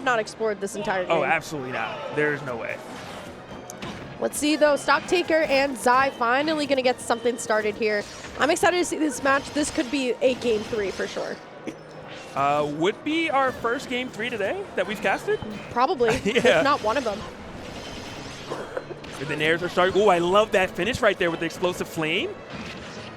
not explored this entire game. Oh, absolutely not. There's no way. Let's see, though. Stocktaker and Zai finally going to get something started here. I'm excited to see this match. This could be a Game 3 for sure. Would be our first Game 3 today that we've casted? Probably, yeah. if not one of them. The nairs are starting. Oh, I love that finish right there with the explosive flame.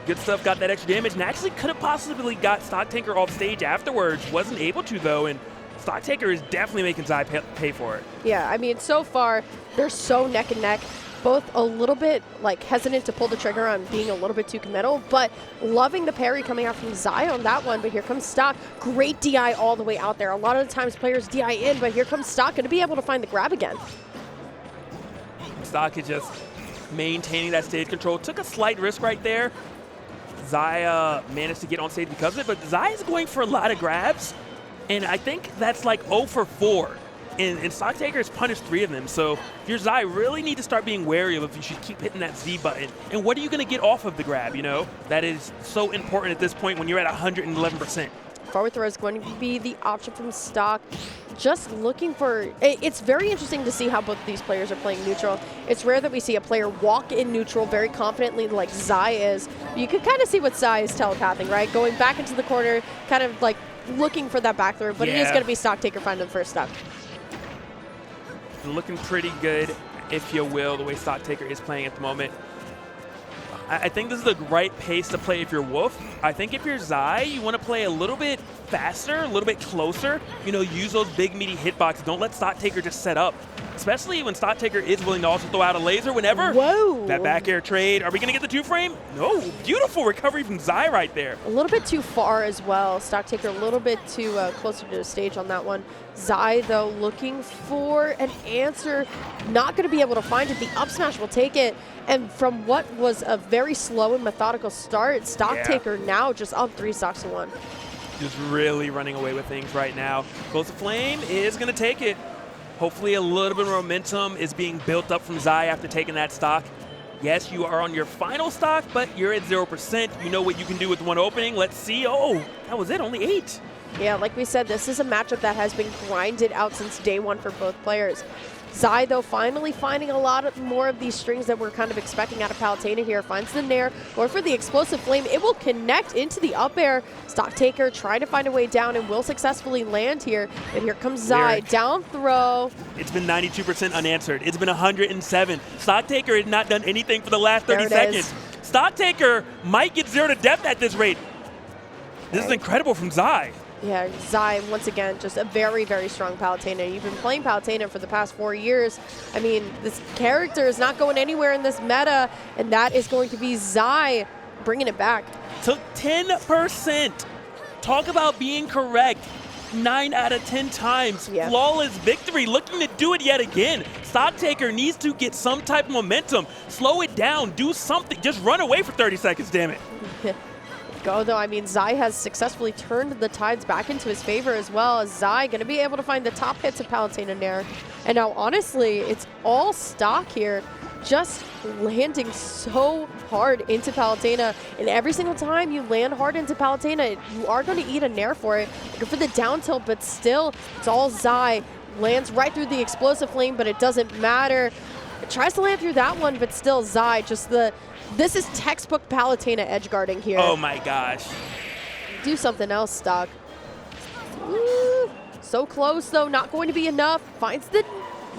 Good stuff, got that extra damage, and actually could have possibly got Stocktaker off stage afterwards. Wasn't able to, though, and Stocktaker is definitely making Zai pay for it. Yeah, I mean, so far, they're so neck and neck. Both a little bit like hesitant to pull the trigger on being a little bit too committal, but loving the parry coming out from Zai on that one. But here comes Stock. Great DI all the way out there. A lot of the times players DI in, but here comes Stock, going to be able to find the grab again. Stock is just maintaining that stage control. Took a slight risk right there. Zai managed to get on stage because of it, but Zai is going for a lot of grabs, and I think that's like 0 for 4. And Stocktaker has punished 3 of them. So if you're Zai, really need to start being wary of if you should keep hitting that Z button. And what are you going to get off of the grab, you know? That is so important at this point when you're at 111%. Forward throw is going to be the option from Stock. Just looking for, it's very interesting to see how both of these players are playing neutral. It's rare that we see a player walk in neutral very confidently like Zai is. You can kind of see what Zai is telepathing, right? Going back into the corner, kind of like looking for that back throw, but it is going to be Stocktaker finding the first stop. Looking pretty good, if you will, the way Stocktaker is playing at the moment. I think this is the right pace to play if you're Wolf. I think if you're Zai, you want to play a little bit faster, a little bit closer. You know, use those big, meaty hitboxes. Don't let Stocktaker just set up, especially when Stocktaker is willing to also throw out a laser whenever. Whoa. That back air trade. Are we going to get the 2-frame? No. Beautiful recovery from Zai right there. A little bit too far as well. Stocktaker a little bit too closer to the stage on that one. Zai, though, looking for an answer. Not going to be able to find it. The up smash will take it. And from what was a very slow and methodical start, Stocktaker now just up 3 stocks to 1. Just really running away with things right now. Explosive Flame is going to take it. Hopefully a little bit of momentum is being built up from Zai after taking that stock. Yes, you are on your final stock, but you're at 0%. You know what you can do with one opening. Let's see. Oh, that was it. Only 8. Yeah, like we said, this is a matchup that has been grinded out since day one for both players. Zai, though, finally finding a lot more of these strings that we're kind of expecting out of Palutena here. Finds the Nair, or for the explosive flame. It will connect into the up air. Stocktaker trying to find a way down and will successfully land here. And here comes Zai, down throw. It's been 92% unanswered. It's been 107. Stocktaker has not done anything for the last 30 seconds. Stocktaker might get 0 to death at this rate. This is incredible from Zai. Yeah, Zai, once again, just a very, very strong Palutena. You've been playing Palutena for the past 4 years. I mean, this character is not going anywhere in this meta, and that is going to be Zai bringing it back. Took 10%. Talk about being correct. 9 out of 10 times. Yeah. Flawless victory, looking to do it yet again. Stocktaker needs to get some type of momentum. Slow it down, do something. Just run away for 30 seconds, damn it. Go, though. I mean, Zai has successfully turned the tides back into his favor as well. As Zai going to be able to find the top hits of Palutena Nair. And now, honestly, it's all Stock here, just landing so hard into Palutena. And every single time you land hard into Palutena, you are going to eat a Nair for it. Looking for the down tilt, but still, it's all Zai. Lands right through the explosive flame, but it doesn't matter. It tries to land through that one, but still Zai, just the... This is textbook Palutena edge guarding here. Oh my gosh. Do something else, Stock. Ooh, so close, though. Not going to be enough. Finds the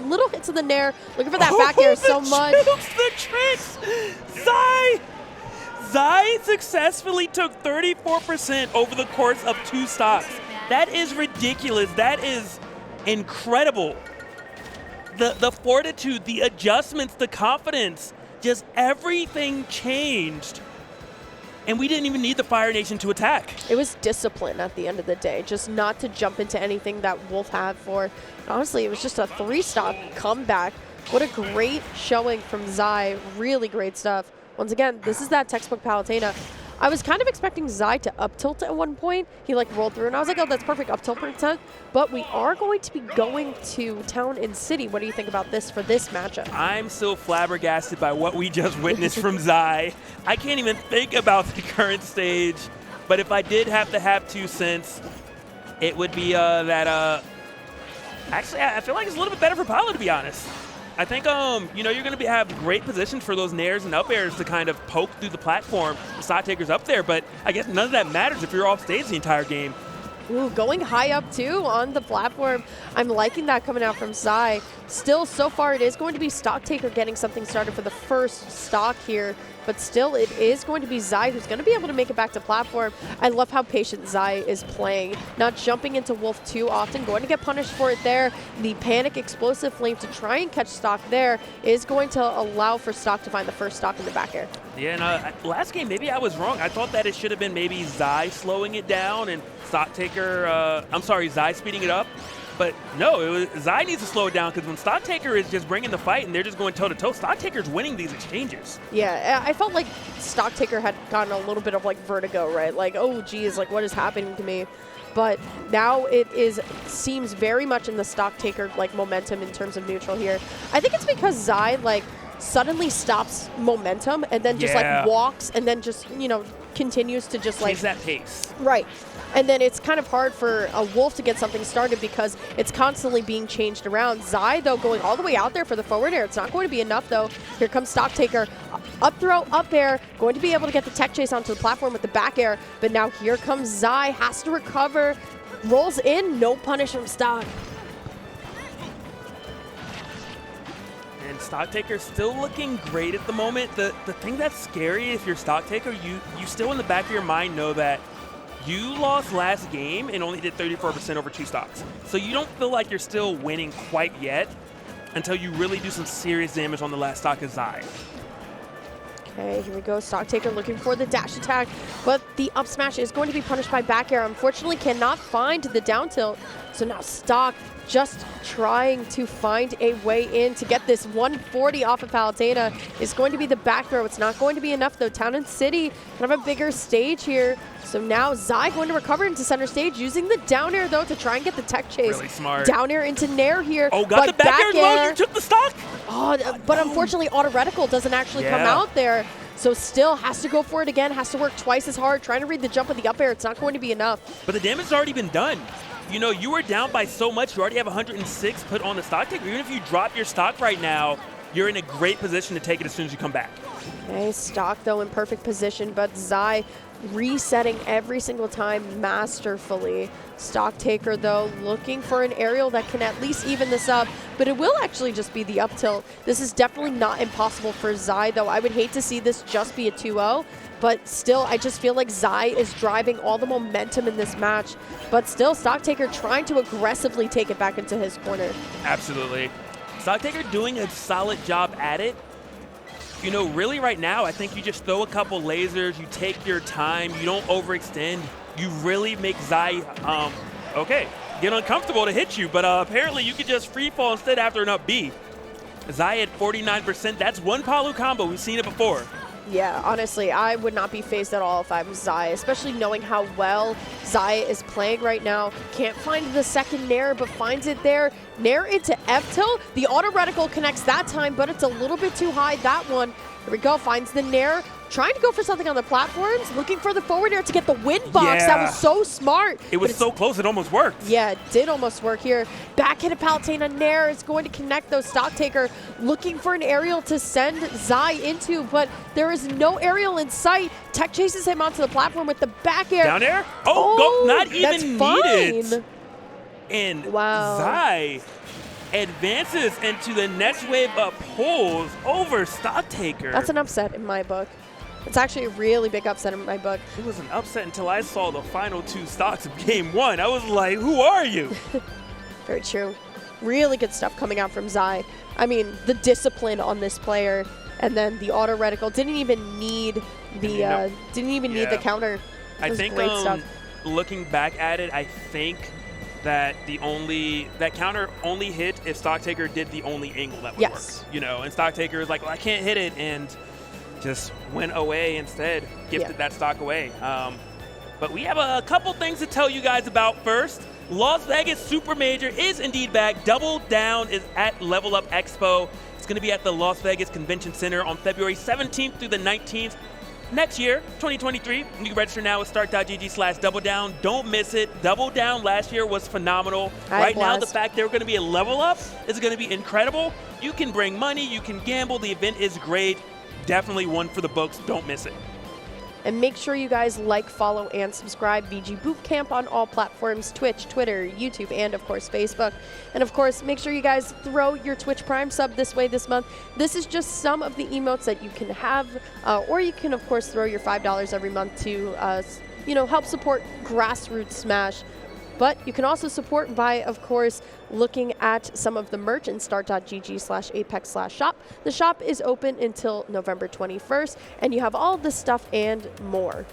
little hits of the Nair. Looking for that back air so much. The tricks! Zai successfully took 34% over the course of 2 stocks. That is ridiculous. That is incredible. The fortitude, the adjustments, the confidence. Just everything changed, and we didn't even need the Fire Nation to attack. It was discipline at the end of the day, just not to jump into anything that Wolf had for. And honestly, it was just a 3-stock comeback. What a great showing from Zai. Really great stuff. Once again, this is that textbook Palutena. I was kind of expecting Zai to up tilt at one point. He like rolled through and I was like, oh, that's perfect, up tilt percent. But we are going to be going to Town and City. What do you think about this for this matchup? I'm still flabbergasted by what we just witnessed from Zai. I can't even think about the current stage. But if I did have to have 2 cents, it would be that Actually, I feel like it's a little bit better for Palu, to be honest. I think, you know, you're going to have great positions for those nairs and up airs to kind of poke through the platform. The Stocktaker's up there, but I guess none of that matters if you're off stage the entire game. Ooh, going high up too on the platform. I'm liking that coming out from Zai. Still, so far, it is going to be Stocktaker getting something started for the first stock here. But still, it is going to be Zai who's going to be able to make it back to platform. I love how patient Zai is playing. Not jumping into Wolf too often, going to get punished for it there. The Panic Explosive Flame to try and catch stock there is going to allow for stock to find the first stock in the back air. Yeah, and last game, maybe I was wrong. I thought that it should have been maybe Zai slowing it down and Stocktaker, Zai speeding it up. But no, Zai needs to slow it down because when Stocktaker is just bringing the fight and they're just going toe-to-toe, Stocktaker's winning these exchanges. Yeah, I felt like Stocktaker had gotten a little bit of like vertigo, right? Like, oh geez, like what is happening to me? But now it seems very much in the Stocktaker like momentum in terms of neutral here. I think it's because Zai like suddenly stops momentum and then just like walks and then just, you know, continues to just like that pace. Right. And then it's kind of hard for a Wolf to get something started because it's constantly being changed around. Zai, though, going all the way out there for the forward air. It's not going to be enough, though. Here comes Stocktaker. Up throw, up air. Going to be able to get the tech chase onto the platform with the back air. But now here comes Zai. Has to recover. Rolls in. No punish from Stock. And Stocktaker's still looking great at the moment. The thing that's scary if you're Stocktaker, you still in the back of your mind know that you lost last game and only did 34% over 2 stocks. So you don't feel like you're still winning quite yet until you really do some serious damage on the last stock of Zai. Okay, here we go. Stocktaker looking for the dash attack, but the up smash is going to be punished by back air. Unfortunately, cannot find the down tilt. So now Stock just trying to find a way in to get this 140 off of Palutena. Is going to be the back throw. It's not going to be enough, though. Town and City, kind of a bigger stage here. So now Zai going to recover into center stage, using the down air, though, to try and get the tech chase. Really smart. Down air into Nair here. Oh, got the back air as well? You took the stock? Oh, but unfortunately, Auto Reticle doesn't actually come out there. So still has to go for it again, has to work twice as hard, trying to read the jump of the up air. It's not going to be enough. But the damage has already been done. You know, you were down by so much, you already have 106 put on the Stocktaker. Even if you drop your stock right now, you're in a great position to take it as soon as you come back. Okay, Stock, though, in perfect position, but Zai resetting every single time masterfully. Stocktaker, though, looking for an aerial that can at least even this up, but it will actually just be the up tilt. This is definitely not impossible for Zai, though. I would hate to see this just be a 2-0, but still, I just feel like Zai is driving all the momentum in this match. But still, Stocktaker trying to aggressively take it back into his corner. Absolutely. Stocktaker doing a solid job at it. You know, really right now, I think you just throw a couple lasers, you take your time, you don't overextend. You really make Zai, get uncomfortable to hit you, but apparently you could just free fall instead after an up B. Zai at 49%, that's one Palu combo, we've seen it before. Yeah, honestly, I would not be phased at all if I was Zai, especially knowing how well Zai is playing right now. Can't find the second Nair, but finds it there. Nair into F-tilt. The Auto Reticle connects that time, but it's a little bit too high, that one. Here we go, finds the Nair. Trying to go for something on the platforms, looking for the forward air to get the win box. That was so smart. It was so close, it almost worked. Yeah, it did almost work here. Back hit of Palutena. Nair is going to connect those. Stocktaker looking for an aerial to send Zai into, but there is no aerial in sight. Tech chases him onto the platform with the back air. Down air? Oh, not even needed. Fine. And Zai advances into the next wave of pulls over Stocktaker. That's an upset in my book. It's actually a really big upset in my book. It was an upset until I saw the final 2 stocks of game 1. I was like, who are you? Very true. Really good stuff coming out from Zai. I mean, the discipline on this player, and then the Auto Reticle didn't even need the the counter. I think great stuff. Looking back at it, I think that that counter only hit if Stocktaker did the only angle that would work. You know, and Stocktaker is like, well, I can't hit it, and just went away instead, gifted that stock away. But we have a couple things to tell you guys about first. Las Vegas Super Major is indeed back. Double Down is at Level Up Expo. It's going to be at the Las Vegas Convention Center on February 17th through the 19th. next year, 2023, you can register now at start.gg/doubledown. Don't miss it. Double Down last year was phenomenal. Right now, the fact there are going to be a level up is going to be incredible. You can bring money, you can gamble. The event is great. Definitely one for the books. Don't miss it. And make sure you guys like, follow, and subscribe VGBootCamp on all platforms, Twitch, Twitter, YouTube, and of course Facebook. And of course, make sure you guys throw your Twitch Prime sub this way this month. This is just some of the emotes that you can have, or you can of course throw your $5 every month to help support grassroots Smash. But you can also support by, of course, looking at some of the merch in start.gg/apex/shop. The shop is open until November 21st, and you have all this stuff and more.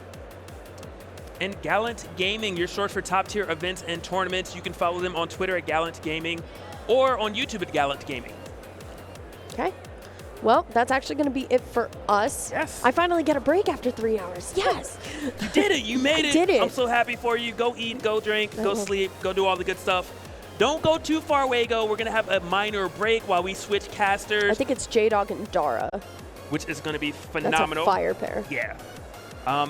And Gallant Gaming, your source for top-tier events and tournaments. You can follow them on Twitter at Gallant Gaming or on YouTube at Gallant Gaming. Okay. Well, that's actually going to be it for us. Yes. I finally get a break after 3 hours. Yes. You did it. You made it. I did it. I'm so happy for you. Go eat, go drink, go sleep, go do all the good stuff. Don't go too far away, We're going to have a minor break while we switch casters. I think it's J-Dog and Dara. Which is going to be phenomenal. That's a fire pair. Yeah.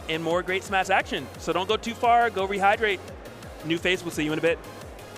And more great Smash action. So don't go too far. Go rehydrate. New face. We'll see you in a bit.